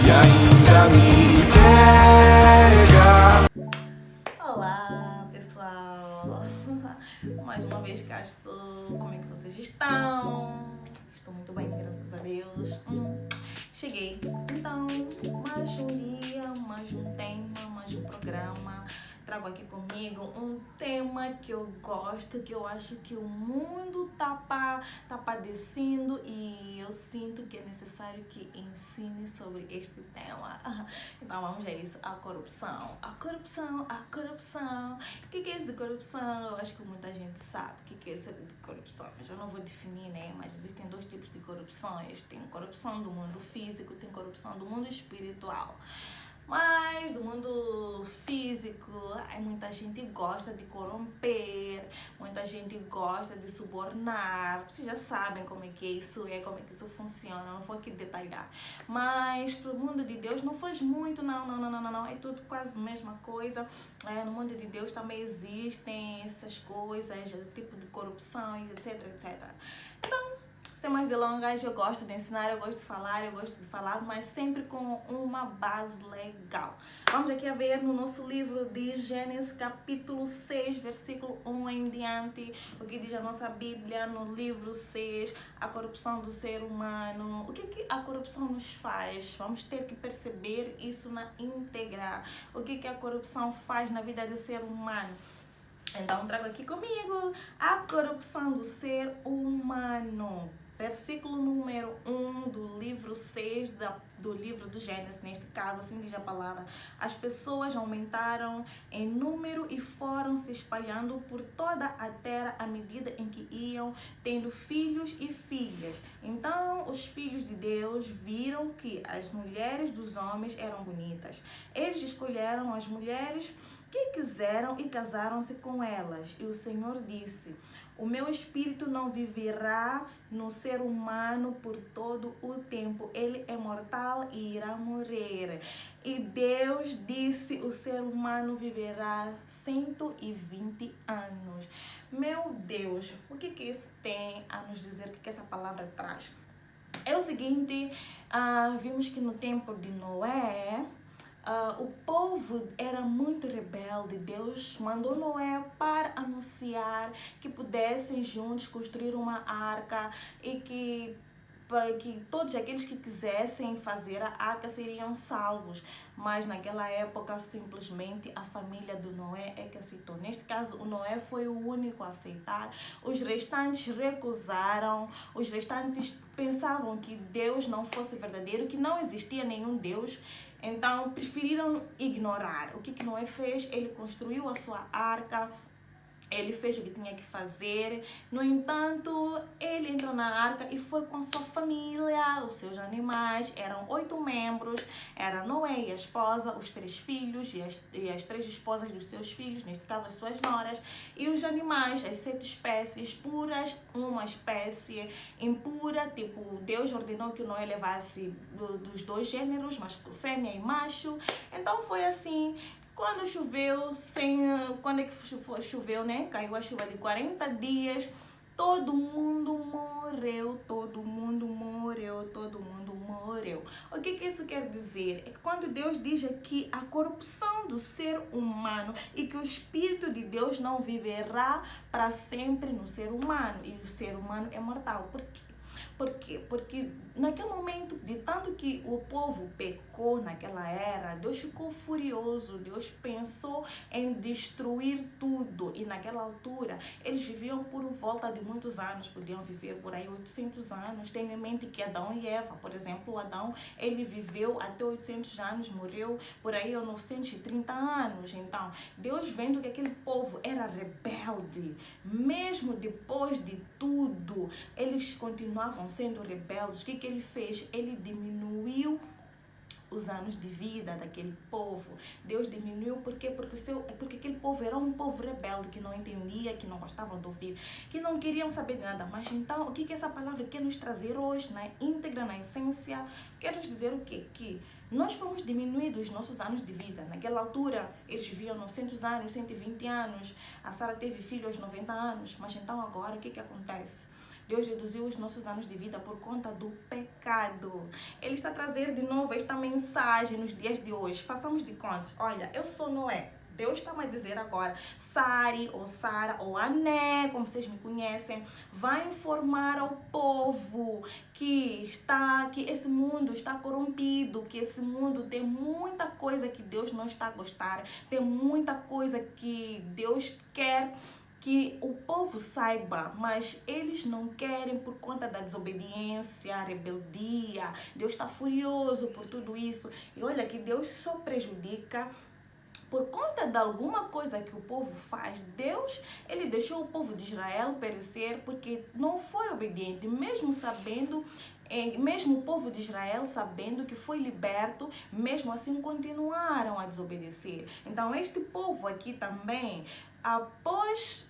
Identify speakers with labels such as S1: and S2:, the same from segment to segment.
S1: e ainda me pega.
S2: Olá, pessoal! Mais uma vez cá estou. Como é que vocês estão? Estou muito bem, graças a Deus. Cheguei. Então, mais um dia, mais um tema, mais um programa. Trago aqui comigo um tema que eu gosto, que eu acho que o mundo tá padecendo, e eu sinto que é necessário que ensine sobre este tema. Então vamos a isso, a corrupção. A corrupção, a corrupção. O que é isso de corrupção? Eu acho que muita gente sabe o que é isso de corrupção. Mas eu não vou definir, né? Mas existem dois tipos de corrupções. Tem corrupção do mundo físico, tem corrupção do mundo espiritual. Mas do mundo físico, muita gente gosta de corromper, muita gente gosta de subornar. Vocês já sabem como é que isso é, como é que isso funciona, não vou aqui detalhar. Mas pro mundo de Deus não faz muito, não. É tudo quase a mesma coisa. No mundo de Deus também existem essas coisas, tipo de corrupção, etc, etc. Então, sem mais delongas, eu gosto de ensinar, eu gosto de falar, mas sempre com uma base legal. Vamos aqui a ver no nosso livro de Gênesis, capítulo 6, versículo 1 em diante, o que diz a nossa Bíblia no livro 6, a corrupção do ser humano. O que a corrupção nos faz? Vamos ter que perceber isso na íntegra. O que a corrupção faz na vida do ser humano? Então, trago aqui comigo a corrupção do ser humano. Versículo número 1 do livro 6 do livro do Gênesis, neste caso, assim diz a palavra. As pessoas aumentaram em número e foram se espalhando por toda a terra à medida em que iam tendo filhos e filhas. Então, os filhos de Deus viram que as mulheres dos homens eram bonitas. Eles escolheram as mulheres que quiseram e casaram-se com elas. E o Senhor disse: o meu espírito não viverá no ser humano por todo o tempo. Ele é mortal e irá morrer. E Deus disse: o ser humano viverá 120 anos. Meu Deus, o que isso tem a nos dizer? O que essa palavra traz? É o seguinte, vimos que no tempo de Noé, o povo era muito rebelde. Deus mandou Noé para anunciar que pudessem juntos construir uma arca e que todos aqueles que quisessem fazer a arca seriam salvos. Mas naquela época simplesmente a família do Noé é que aceitou. Neste caso, o Noé foi o único a aceitar. Os restantes recusaram. Os restantes pensavam que Deus não fosse verdadeiro, que não existia nenhum Deus. Então preferiram ignorar. O que Noé fez? Ele construiu a sua arca. Ele fez o que tinha que fazer. No entanto, ele entrou na arca e foi com a sua família, os seus animais. Eram 8 membros. Era Noé e a esposa, os 3 filhos e as 3 esposas dos seus filhos, neste caso as suas noras. E os animais, as 7 espécies puras, uma espécie impura. Tipo, Deus ordenou que Noé levasse dos 2 gêneros, fêmea e macho. Então foi assim. Quando choveu, quando é que choveu, né? Caiu a chuva de 40 dias, todo mundo morreu, todo mundo morreu, todo mundo morreu. O que isso quer dizer? É que quando Deus diz aqui a corrupção do ser humano e que o Espírito de Deus não viverá para sempre no ser humano, e o ser humano é mortal. Por quê? Por quê? Porque naquele momento, de tanto que o povo pecou naquela era, Deus ficou furioso. Deus pensou em destruir tudo. E naquela altura, eles viviam por volta de muitos anos. Podiam viver por aí 800 anos. Tenha em mente que Adão e Eva, por exemplo, Adão, ele viveu até 800 anos, morreu por aí aos 930 anos. Então, Deus vendo que aquele povo era rebelde, mesmo depois de tudo, eles continuavam sendo rebeldes. O que ele fez? Ele diminuiu os anos de vida daquele povo. Deus diminuiu, por quê? Porque aquele povo era um povo rebelde, que não entendia, que não gostavam de ouvir, que não queriam saber de nada. Mas então, o que essa palavra quer nos trazer hoje, na íntegra, na essência? Quer nos dizer o quê? Que nós fomos diminuídos nossos anos de vida. Naquela altura, eles viviam 900 anos, 120 anos. A Sara teve filho aos 90 anos. Mas então agora, o que acontece? Deus reduziu os nossos anos de vida por conta do pecado. Ele está a trazer de novo esta mensagem nos dias de hoje. Façamos de contas. Olha, eu sou Noé. Deus está a dizer agora, Sari, ou Sara, ou Ané, como vocês me conhecem, vai informar ao povo que esse mundo está corrompido, que esse mundo tem muita coisa que Deus não está a gostar, tem muita coisa que Deus quer que o povo saiba, mas eles não querem por conta da desobediência, rebeldia. Deus está furioso por tudo isso. E olha que Deus só prejudica por conta de alguma coisa que o povo faz. Deus, ele deixou o povo de Israel perecer porque não foi obediente, mesmo sabendo, mesmo o povo de Israel sabendo que foi liberto, mesmo assim continuaram a desobedecer. Então este povo aqui também, após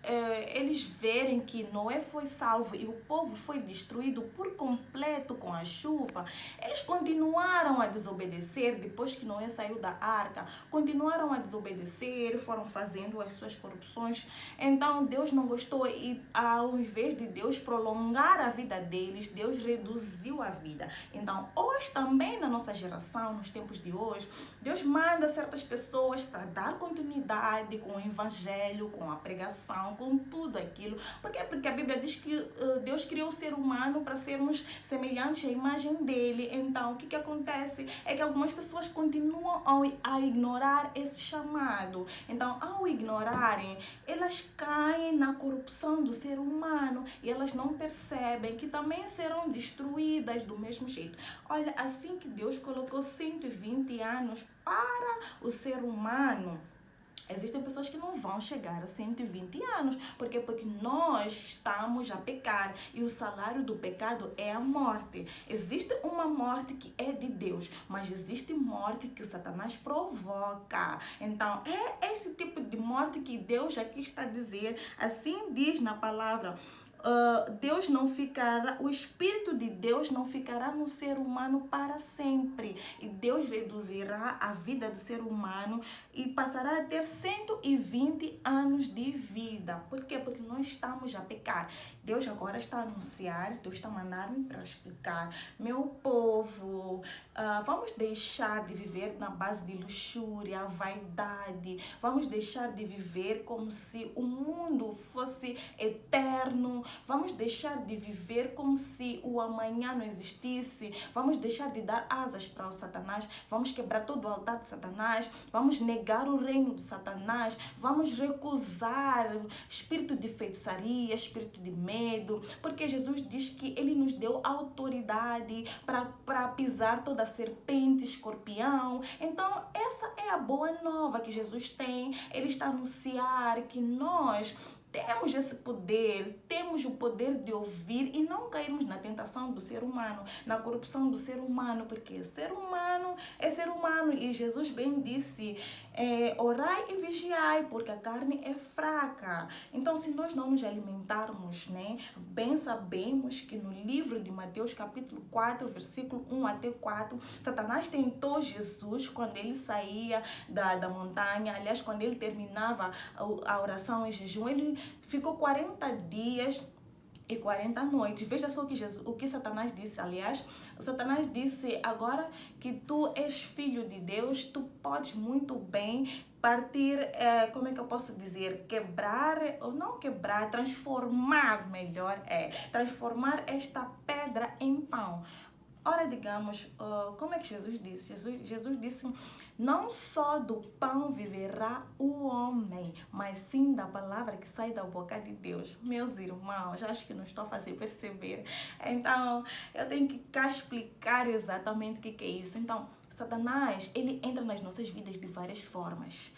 S2: eles verem que Noé foi salvo e o povo foi destruído por completo com a chuva, eles continuaram a desobedecer. Depois que Noé saiu da arca, continuaram a desobedecer, foram fazendo as suas corrupções. Então Deus não gostou e ao invés de Deus prolongar a vida deles, Deus reduziu a vida. Então hoje também na nossa geração, nos tempos de hoje, Deus manda certas pessoas para dar continuidade com o evangelho, com a pregação, com tudo aquilo. Por quê? Porque a Bíblia diz que Deus criou o ser humano para sermos semelhantes à imagem dele. Então, o que acontece é que algumas pessoas continuam a ignorar esse chamado. Então, ao ignorarem, elas caem na corrupção do ser humano e elas não percebem que também serão destruídas do mesmo jeito. Olha, assim que Deus colocou 120 anos para o ser humano, existem pessoas que não vão chegar a 120 anos. Por quê? Porque nós estamos a pecar e o salário do pecado é a morte. Existe uma morte que é de Deus, mas existe morte que o Satanás provoca. Então, é esse tipo de morte que Deus aqui está a dizer. Assim diz na palavra. Deus não ficará, o Espírito de Deus não ficará no ser humano para sempre. E Deus reduzirá a vida do ser humano e passará a ter 120 anos de vida. Por quê? Porque nós estamos a pecar. Deus agora está a anunciar, Deus está a mandar-me para explicar. Meu povo, vamos deixar de viver na base de luxúria, vaidade. Vamos deixar de viver como se o mundo fosse eterno. Vamos deixar de viver como se o amanhã não existisse. Vamos deixar de dar asas para o Satanás. Vamos quebrar todo o altar de Satanás. Vamos negar o reino de Satanás. Vamos recusar espírito de feitiçaria, espírito de medo. Porque Jesus diz que ele nos deu autoridade para pisar toda serpente, escorpião. Então, essa é a boa nova que Jesus tem. Ele está a anunciar que nós temos esse poder, temos o poder de ouvir e não cairmos na tentação do ser humano, na corrupção do ser humano, porque ser humano é ser humano. E Jesus bem disse, orai e vigiai, porque a carne é fraca. Então, se nós não nos alimentarmos, né, bem sabemos que no livro de Mateus, capítulo 4, versículo 1 até 4, Satanás tentou Jesus quando ele saía da montanha. Aliás, quando ele terminava a oração em jejum, ele ficou 40 dias e 40 noites. Veja só o que Satanás disse. Aliás, o Satanás disse, agora que tu és filho de Deus, tu podes muito bem partir, como é que eu posso dizer, quebrar, ou não quebrar, transformar, melhor, transformar esta pedra em pão. Ora, digamos, como é que Jesus disse? Jesus disse, não só do pão viverá o homem, mas sim da palavra que sai da boca de Deus. Meus irmãos, acho que não estou a fazer perceber. Então, eu tenho que cá explicar exatamente o que é isso. Então, Satanás, ele entra nas nossas vidas de várias formas.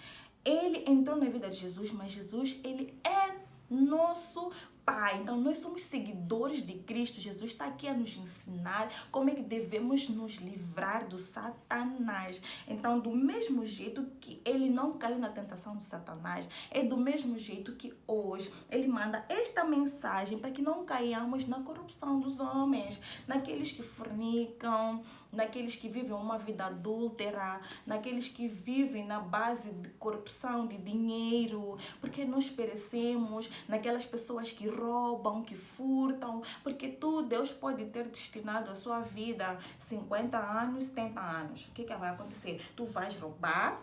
S2: Ele entrou na vida de Jesus, mas Jesus, ele é nosso Pai. Então, nós somos seguidores de Cristo. Jesus está aqui a nos ensinar como é que devemos nos livrar do Satanás. Então, do mesmo jeito que ele não caiu na tentação do Satanás, é do mesmo jeito que hoje ele manda esta mensagem para que não caiamos na corrupção dos homens, naqueles que fornicam, naqueles que vivem uma vida adúltera, naqueles que vivem na base de corrupção de dinheiro, porque nós perecemos, naquelas pessoas que roubam, que furtam, porque Deus pode ter destinado a sua vida 50 anos, 70 anos. O que vai acontecer? Tu vais roubar.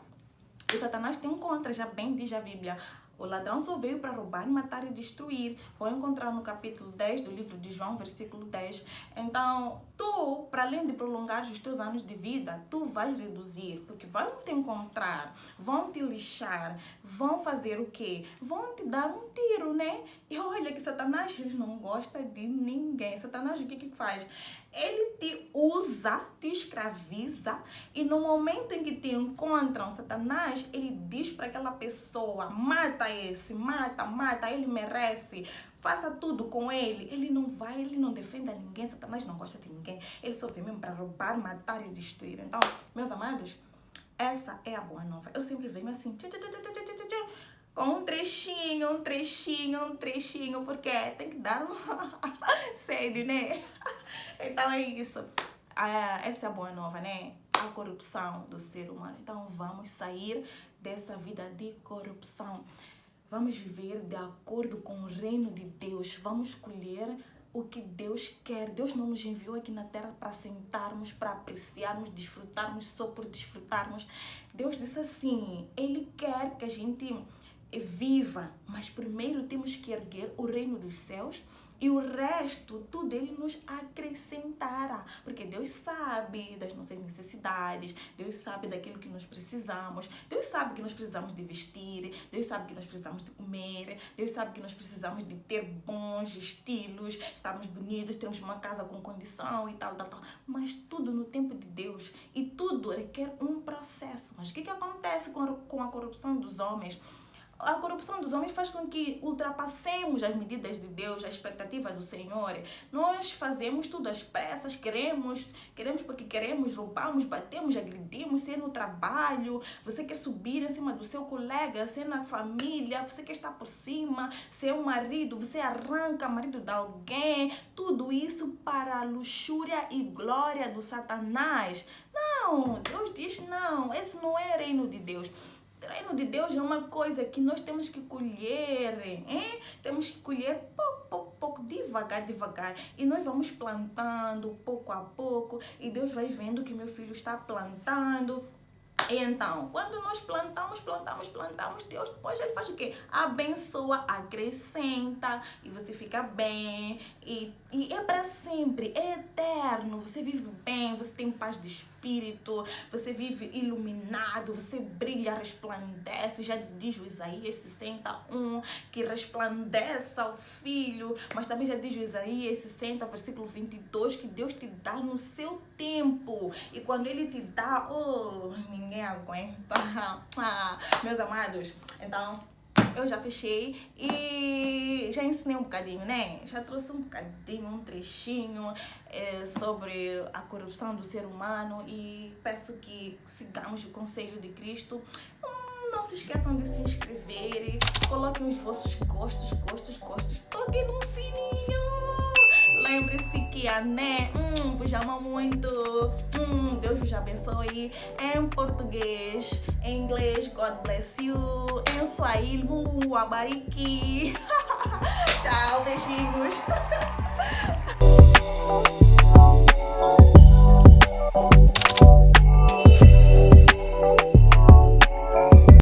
S2: O Satanás tem um contra, já bem diz a Bíblia. O ladrão só veio para roubar, matar e destruir. Vou encontrar no capítulo 10 do livro de João, versículo 10. Então, tu, para além de prolongar os teus anos de vida, tu vais reduzir. Porque vão te encontrar, vão te lixar, vão fazer o quê? Vão te dar um tiro, né? E olha que Satanás não gosta de ninguém. Satanás o que faz? Ele te usa, te escraviza, e no momento em que te encontram, Satanás, ele diz para aquela pessoa: mata esse, mata, ele merece, faça tudo com ele. Ele não defende a ninguém. Satanás não gosta de ninguém. Ele só vem mesmo para roubar, matar e destruir. Então, meus amados, essa é a boa nova. Eu sempre venho assim, com um trechinho, porque tem que dar sede, né? Então é isso. Essa é a boa nova, né? A corrupção do ser humano. Então vamos sair dessa vida de corrupção. Vamos viver de acordo com o reino de Deus. Vamos escolher o que Deus quer. Deus não nos enviou aqui na terra para sentarmos, para apreciarmos, desfrutarmos só por desfrutarmos. Deus disse assim, Ele quer que a gente viva, mas primeiro temos que erguer o reino dos céus e o resto, tudo Ele nos acrescentará. Porque Deus sabe das nossas necessidades, Deus sabe daquilo que nós precisamos, Deus sabe que nós precisamos de vestir, Deus sabe que nós precisamos de comer, Deus sabe que nós precisamos de ter bons estilos, estarmos bonitos, termos uma casa com condição e tal. Mas tudo no tempo de Deus, e tudo requer um processo. Mas o que acontece com a corrupção dos homens? A corrupção dos homens faz com que ultrapassemos as medidas de Deus, a expectativa do Senhor. Nós fazemos tudo às pressas, queremos porque queremos, roubamos, batemos, agredimos, ser no trabalho, você quer subir em cima do seu colega, ser na família, você quer estar por cima, ser um marido, você arranca o marido de alguém, tudo isso para a luxúria e glória do Satanás. Não, Deus diz não, esse não é reino de Deus. O reino de Deus é uma coisa que nós temos que colher, hein? Temos que colher pouco, devagar. E nós vamos plantando pouco a pouco, e Deus vai vendo que meu filho está plantando. E então, quando nós plantamos, Deus depois Ele faz o quê? Abençoa, acrescenta, e você fica bem, e é para sempre, é eterno. Você vive bem, você tem paz de espírito, você vive iluminado, você brilha, resplandece. Já diz o Isaías 61, que resplandece ao Filho, mas também já diz o Isaías 60, versículo 22, que Deus te dá no seu tempo, e quando Ele te dá, ninguém aguenta. Meus amados, então eu já fechei e já ensinei um bocadinho, né? Já trouxe um bocadinho, um trechinho sobre a corrupção do ser humano, e peço que sigamos o conselho de Cristo. Não se esqueçam de se inscrever, coloquem os vossos gostos, toquem no sininho. Lembre-se que a Né vos ama muito. Deus vos abençoe. Em português, em inglês, God bless you. Em Swahili, Mungu abariki. Tchau, beijinhos.